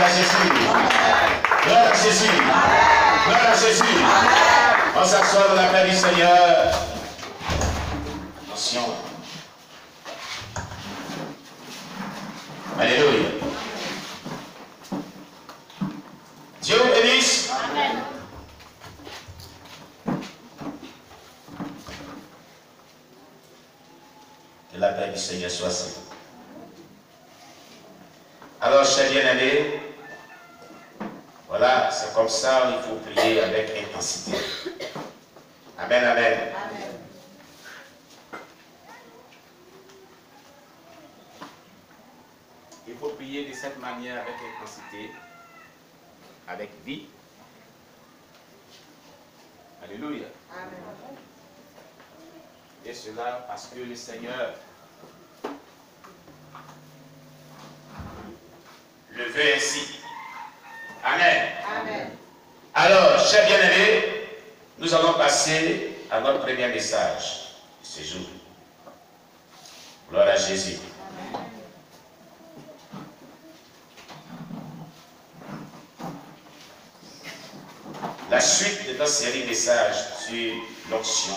Jésus. Gloire à Jésus. Gloire à Jésus. On s'assoit dans la paix du Seigneur. Attention. Alléluia. Dieu vous bénisse. Amen. Que la paix du Seigneur soit sur vous. Alors, chers bien-aimés, voilà, c'est comme ça, il faut prier avec intensité. Amen, amen. Amen. Il faut prier de cette manière avec intensité, avec vie. Alléluia. Amen. Et cela parce que le Seigneur le veut ainsi. Amen. Amen. Alors, chers bien-aimés, nous allons passer à notre premier message de ce jour. Gloire à Jésus. Amen. La suite de notre série de messages sur l'onction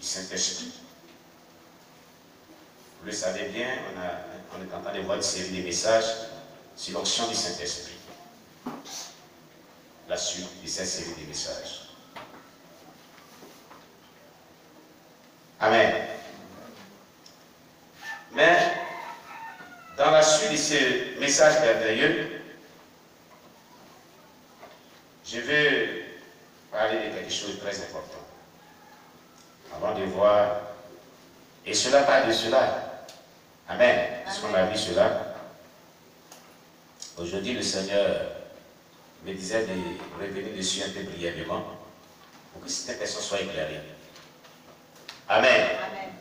du Saint-Esprit. Vous le savez bien, on est en train de voir une série de messages sur l'onction du Saint-Esprit. La suite de cette série de messages. Amen. Mais, dans la suite de ce message merveilleux, je veux parler de quelque chose de très important. Avant de voir, et cela parle de cela. Amen. Puisqu'on a vu cela. Aujourd'hui, le Seigneur me disait de revenir dessus un peu brièvement pour que cette personne soit éclairée. Amen. Amen.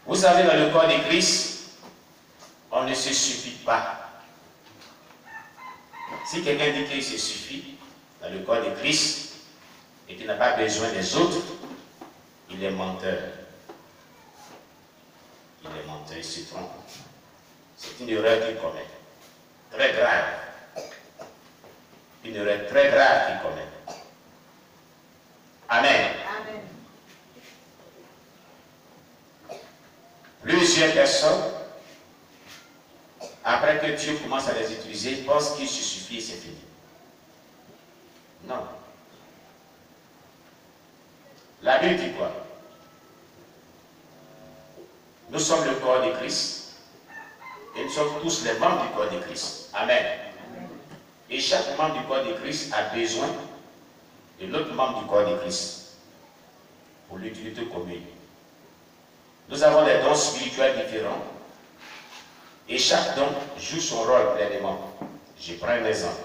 Vous savez, dans le corps de Christ, on ne se suffit pas. Si quelqu'un dit qu'il se suffit dans le corps de Christ et qu'il n'a pas besoin des autres, il est menteur. Il est menteur, il se trompe. C'est une erreur qu'il commet. Très grave. Une erreur très grave qu'il commet. Amen. Amen. Plusieurs personnes, après que Dieu commence à les utiliser, pensent qu'il se suffit et c'est fini. Non. La Bible dit quoi? Nous sommes le corps de Christ et nous sommes tous les membres du corps de Christ. Amen. Amen. Et chaque membre du corps de Christ a besoin de l'autre membre du corps de Christ pour l'utilité commune. Nous avons des dons spirituels différents et chaque don joue son rôle pleinement. Je prends un exemple.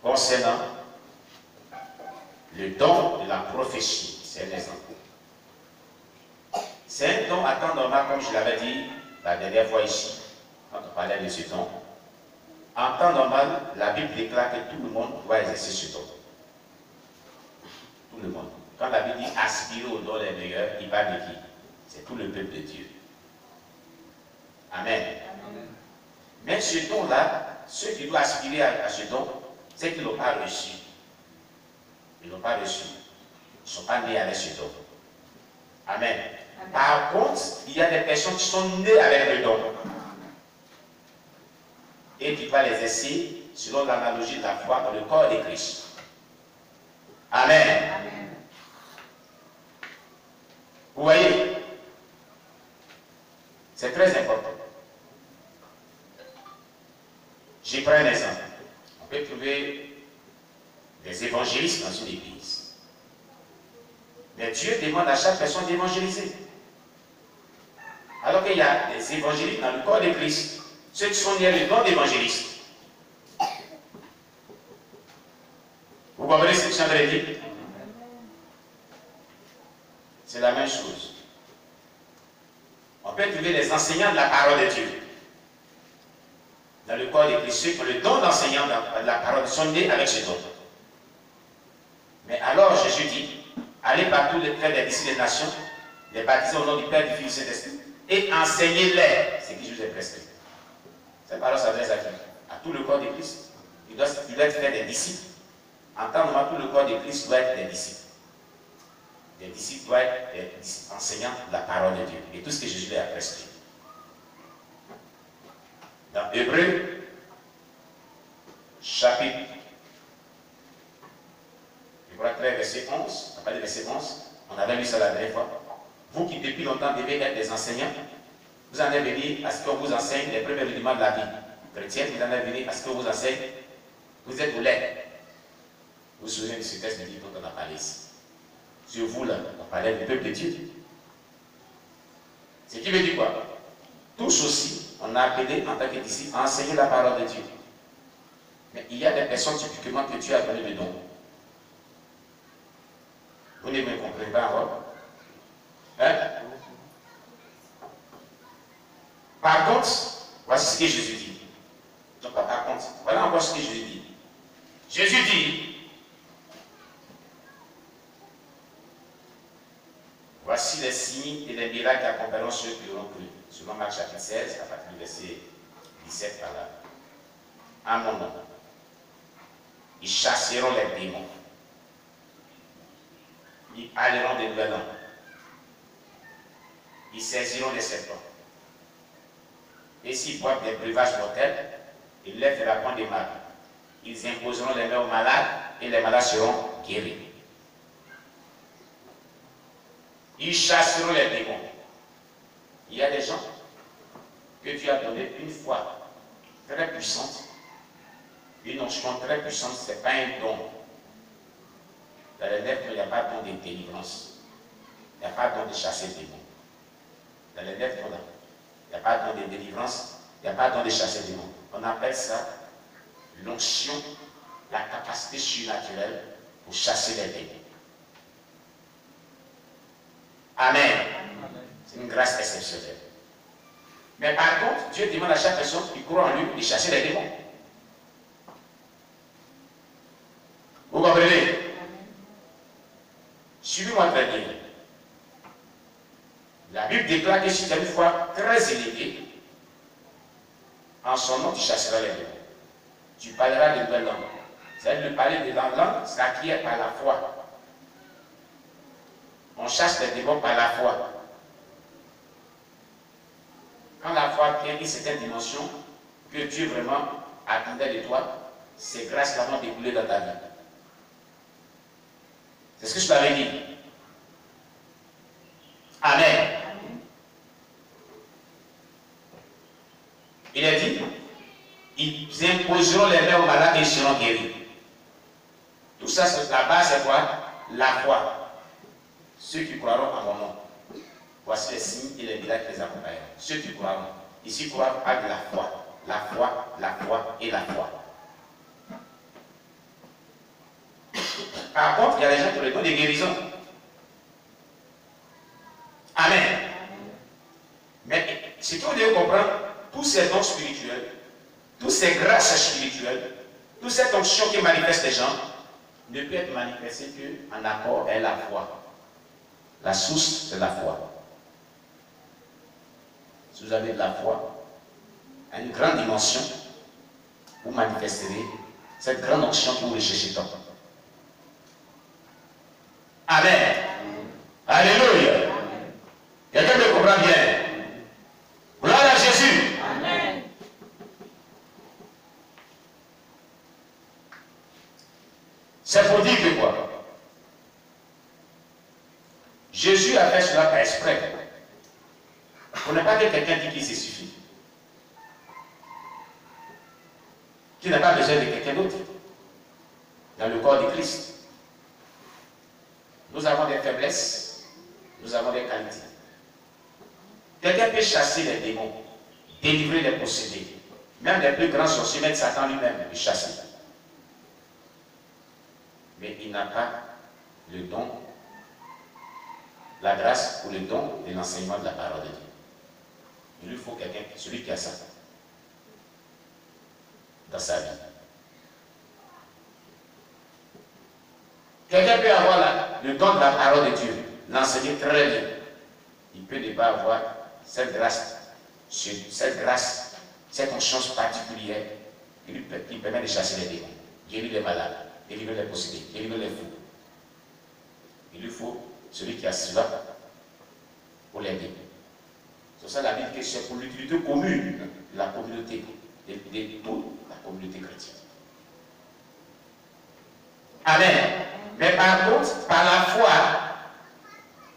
Concernant le don de la prophétie, c'est un exemple. C'est un don à temps normal, comme je l'avais dit la dernière fois ici, quand on parlait de ce don. En temps normal, la Bible déclare que tout le monde doit exercer ce don. Tout le monde. Quand la Bible dit aspirer au don des meilleurs, il parle de qui? C'est tout le peuple de Dieu. Amen. Amen. Mais ce don-là, ceux qui doivent aspirer à ce don, c'est qu'ils ne l'ont pas reçu. Ils ne l'ont pas reçu. Ils ne sont pas nés avec ce don. Amen. Amen. Par contre, il y a des personnes qui sont nées avec le don. Et qui doivent les essayer selon l'analogie de la foi dans le corps de Christ. Amen. Amen. Vous voyez, c'est très important. Je prends un exemple. On peut trouver des évangélistes dans une église. Mais Dieu demande à chaque personne d'évangéliser. Alors qu'il y a des évangélistes dans le corps de Christ, ceux qui sont nés le don d'évangéliste. Vous comprenez ce que je suis en train de dire? C'est la même chose. On peut trouver les enseignants de la parole de Dieu. Dans le corps de Christ, ceux qui ont le don d'enseignant de la parole sont nés avec ce don. Mais alors Jésus dit, allez partout faire des disciples des nations, les baptiser au nom du Père, du Fils et du Saint-Esprit, et enseignez-les. C'est ce que Jésus est prescrit. Cette parole s'adresse à qui? À tout le corps de Christ. Il doit être fait des disciples. En temps normal, tout le corps de Christ doit être des disciples. Des disciples doivent être des enseignants de la parole de Dieu. Et tout ce que Jésus leur a prescrit. Dans Hébreux, chapitre, je crois 13, verset 11, on parle du verset 11, on avait lu ça la dernière fois. Vous qui depuis longtemps devez être des enseignants, vous en êtes venus à ce qu'on vous enseigne les premiers rudiments de la vie chrétienne, vous en êtes venus à ce qu'on vous enseigne, vous êtes au lait. Vous vous souvenez de ce texte de Dieu dont on a parlé ici. Sur vous là, on parlait du peuple de Dieu. Ce qui veut dire quoi? Tous aussi, on a appelé en tant que disciples à enseigner la parole de Dieu. Mais il y a des personnes typiquement que Dieu a donné le don. Vous ne me comprenez pas encore? Hein? Par contre, voici ce que Jésus dit. Non, pas par contre, voilà encore ce que Jésus dit. Jésus dit, voici les signes et les miracles qui accompagneront ceux qui auront cru. Selon Marc chapitre 16, à partir du verset 17 par là. À mon nom. Ils chasseront les démons. Ils alleront des nouvelles langues. Ils saisiront les serpents. Et s'ils boivent des breuvages mortels, ils les feront point de mal. Ils imposeront les mains aux malades et les malades seront guéris. Ils chasseront les démons. Il y a des gens que Dieu a donné une foi très puissante, une onction très puissante, ce n'est pas un don. Dans les nefs, il n'y a pas de don de délivrance. Il n'y a pas de don de chasser les démons. Dans les nefs, il n'y a pas de don de délivrance, il n'y a pas de don de chasser les démons. On appelle ça l'onction, la capacité surnaturelle pour chasser les démons. Amen. C'est une grâce exceptionnelle. Mais par contre, Dieu demande à chaque personne qui croit en lui de chasser les démons. Vous comprenez? Suivez-moi très bien. La Bible déclare que si tu as une foi très élevée, en son nom tu chasseras les démons. Tu parleras de nouvelles langues. C'est-à-dire le parler de langue, c'est acquis par la foi. On chasse les démons par la foi. Quand la foi vient une certaine dimension que Dieu vraiment attendait de toi, ces grâces-là vont découler dans ta vie. C'est ce que je t'avais dit. Amen. Il a dit, ils imposeront les mains aux malades et ils seront guéris. Tout ça, la base, c'est quoi? La foi. Ceux qui croiront en mon nom. Voici les signes et les miracles qui les accompagneront. Ceux qui croiront. Ici, croire parle de la foi. La foi, la foi et la foi. Par contre, il y a des gens qui ont le don de guérison. Amen. Mais ce qu'il faut comprendre, tous ces dons spirituels, toutes ces grâces spirituelles, toute cette onction qui manifeste les gens, ne peut être manifestée qu'en accord avec la foi. La source, c'est la foi. Si vous avez de la foi, à une grande dimension, vous manifesterez cette grande onction que vous recherchez tant. Amen. Alléluia. Quelqu'un me comprend bien. Gloire à Jésus. Amen. C'est pour dire que quoi? Jésus a fait cela par exprès. Pour ne pas que quelqu'un dise qu'il se suffit. Qu'il n'a pas besoin de quelqu'un d'autre. Dans le corps de Christ. Nous avons des faiblesses, nous avons des qualités. Quelqu'un peut chasser les démons, délivrer les possédés. Même les plus grands sorciers, même Satan lui-même, peut chasser. Mais il n'a pas le don, la grâce ou le don de l'enseignement de la parole de Dieu. Il lui faut quelqu'un, celui qui a ça, dans sa vie. Quelqu'un peut avoir le don de la parole de Dieu, l'enseigner très bien. Il peut ne pas avoir cette grâce cette grâce, cette conscience particulière qui permet de chasser les démons, guérir les malades, délivrer les possédés, délivrer les fous. Il lui faut celui qui a cela pour l'aider. C'est ça la Bible que c'est pour l'utilité commune de la communauté, de toute la communauté chrétienne. Amen. Mais par contre, par la foi,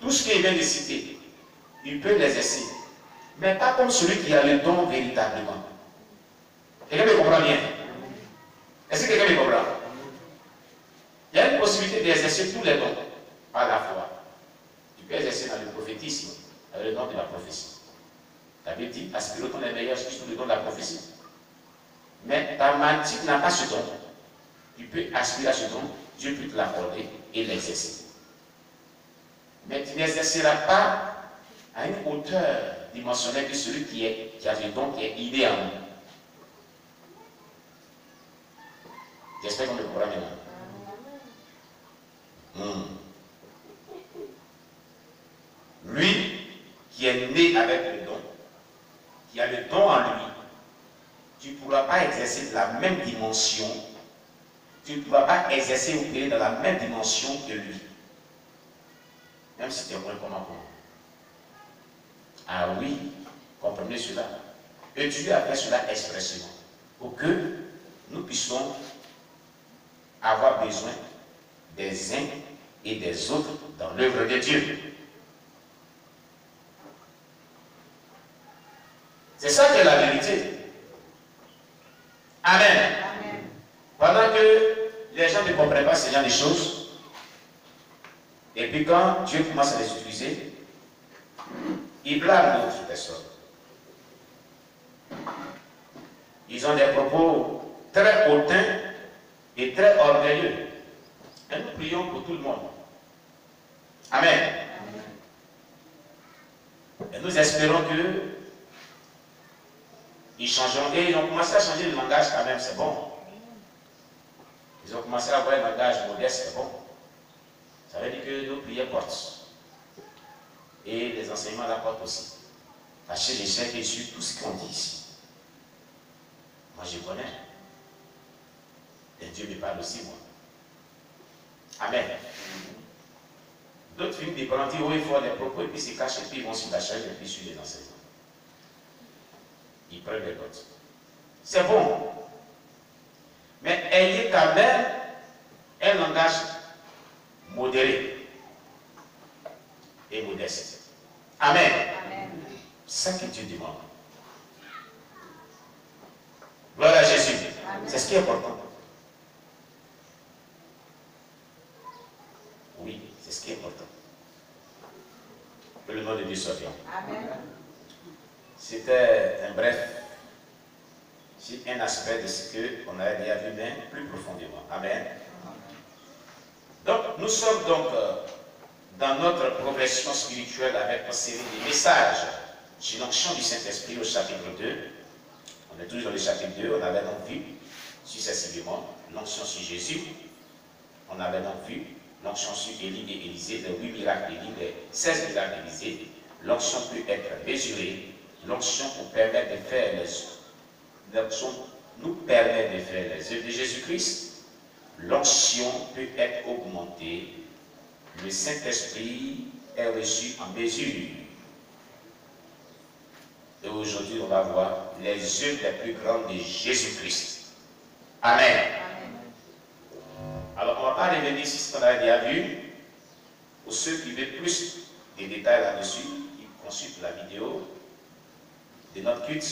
tout ce qu'il vient de citer, il peut l'exercer. Mais pas comme celui qui a le don véritablement. Quelqu'un me comprend bien? Est-ce que quelqu'un me comprend? Il y a une possibilité d'exercer tous les dons par la foi. Tu peux exercer dans le prophétisme, avec le don de la prophétie. La Bible dit, aspirez ton les meilleurs qui sont le don de la prophétie. Mais ta matière n'a pas ce don. Tu peux aspirer à ce don, Dieu peut te l'accorder et l'exercer. Mais tu n'exerceras pas à une hauteur dimensionnelle que celui qui a le don qui est inné en nous. J'espère qu'on me comprend maintenant. Lui qui est né avec le don, qui a le don en lui, tu ne pourras pas exercer de la même dimension, tu ne pourras pas exercer ou opérer dans la même dimension que lui. Même si tu es moins comme moi. Ah oui, comprenez cela. Et Dieu a fait cela expressément pour que nous puissions avoir besoin des uns et des autres dans l'œuvre de Dieu. C'est ça qui est la vérité. Amen. Amen. Pendant que les gens ne comprennent pas ce genre de choses, et puis quand Dieu commence à les utiliser, ils blâment d'autres personnes. Ils ont des propos très hautains et très orgueilleux. Et nous prions pour tout le monde. Amen. Et nous espérons que ils changeront. Et ils ont commencé à changer le langage quand même, c'est bon. Ils ont commencé à avoir un langage modeste, c'est bon. Ça veut dire que nos prières portent. Et les enseignements la portent aussi. Parce que je sais que sur tout ce qu'on dit ici, moi je connais. Et Dieu me parle aussi, moi. Amen. D'autres films dépendants disent, oh, il faut des propos, et puis ils se cachent, et puis ils vont sur la chaise, et puis sur les enseignements. Ils prennent des notes. C'est bon. Mais ayez quand même un langage modéré et modeste. Amen. Amen. C'est ce que Dieu demande. Gloire à Jésus. C'est ce qui est important. Oui, c'est ce qui est important. Que le nom de Dieu soit bien. Amen. C'était un bref, un aspect de ce qu'on avait déjà vu, mais plus profondément. Amen. Donc, nous sommes donc dans notre progression spirituelle avec une série de messages sur l'onction du Saint-Esprit au chapitre 2. On est toujours dans le chapitre 2, on avait donc vu successivement l'onction sur Jésus. On avait donc vu l'onction sur Élie et Élisée, les 8 miracles d'Élie, les 16 miracles d'Élisée. L'onction peut être mesurée. L'onction nous permet de faire les œuvres de Jésus-Christ. L'onction peut être augmentée. Le Saint-Esprit est reçu en mesure. Et aujourd'hui, on va voir les œuvres les plus grandes de Jésus-Christ. Amen. Alors, on ne va pas revenir sur ce qu'on a déjà vu. Pour ceux qui veulent plus de détails là-dessus, ils consultent la vidéo de notre culte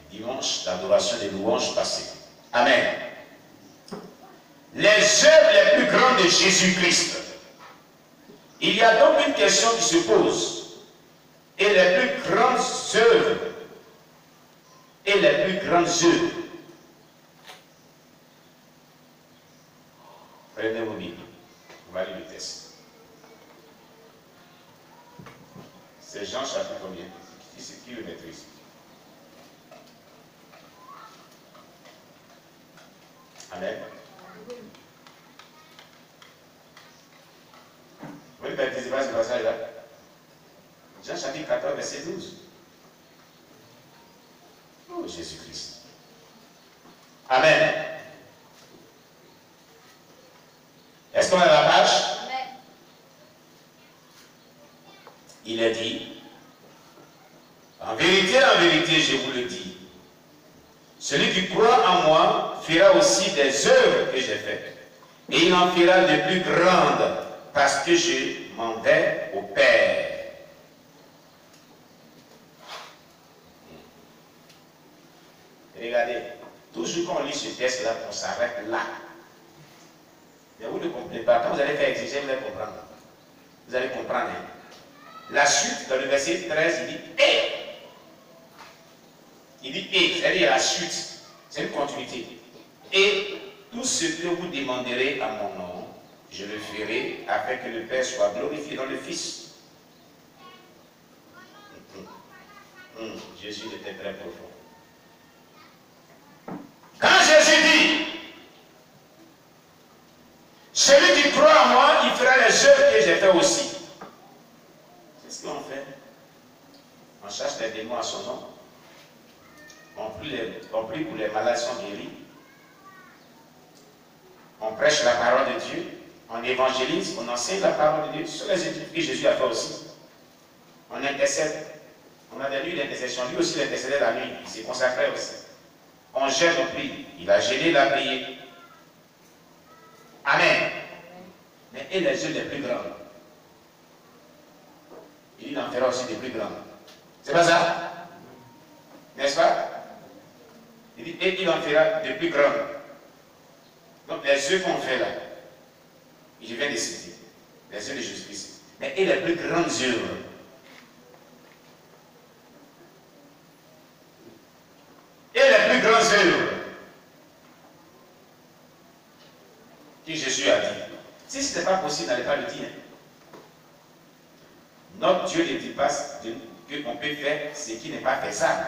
du dimanche d'adoration des louanges passées. Amen. Les œuvres les plus grandes de Jésus-Christ. Il y a donc une question qui se pose. Et les plus grandes œuvres. Et les plus grandes œuvres. Prenez vos Bibles. On va lire le texte. C'est Jean chapitre combien? Qui le maîtrise? Amen. Vous ne maîtrisez pas ce passage-là? Jean chapitre 14, verset 12. Oh, Jésus-Christ. Amen. Est-ce qu'on a la page? Amen. Il est dit, en vérité, je vous le dis, celui qui croit en moi fera aussi des œuvres que j'ai faites, et il en fera de plus grandes, parce que je m'en vais au Père. Regardez, toujours quand on lit ce texte-là, on s'arrête là. Mais vous ne comprenez pas. Quand vous allez faire exégèse, vous allez comprendre. Vous allez comprendre. Hein? La suite, dans le verset 13, il dit « et ». Il dit « et », c'est-à-dire la suite. C'est une continuité. « Et tout ce que vous demanderez à mon nom, je le ferai afin que le Père soit glorifié dans le Fils. » Jésus était très profond. Quand Jésus dit, celui qui croit en moi, il fera les œuvres que j'ai fait aussi. C'est ce qu'on fait. On cherche les démons à son nom. On prie pour les malades sont guéris. On prêche la parole de Dieu. On évangélise, on enseigne la parole de Dieu. Ce sont les études que Jésus a fait aussi. On intercède. On a des nuits d'intercession. Lui aussi, il intercédait la nuit. Il s'est consacré aussi. On gêne, on prie. Il a gêné, il a prié. Amen. Mais et les œuvres les plus grandes. Il en fera aussi des plus grandes. C'est pas ça? N'est-ce pas? Il dit, et il en fera des plus grandes. Donc les œuvres qu'on fait là, je viens de citer, les œuvres de Jésus-Christ. Mais et les plus grandes œuvres. Et les plus grandes œuvres que Jésus a dit. Si ce n'était pas possible, n'allez pas le dire. Notre Dieu ne dit pas qu'on peut faire ce qui n'est pas faisable.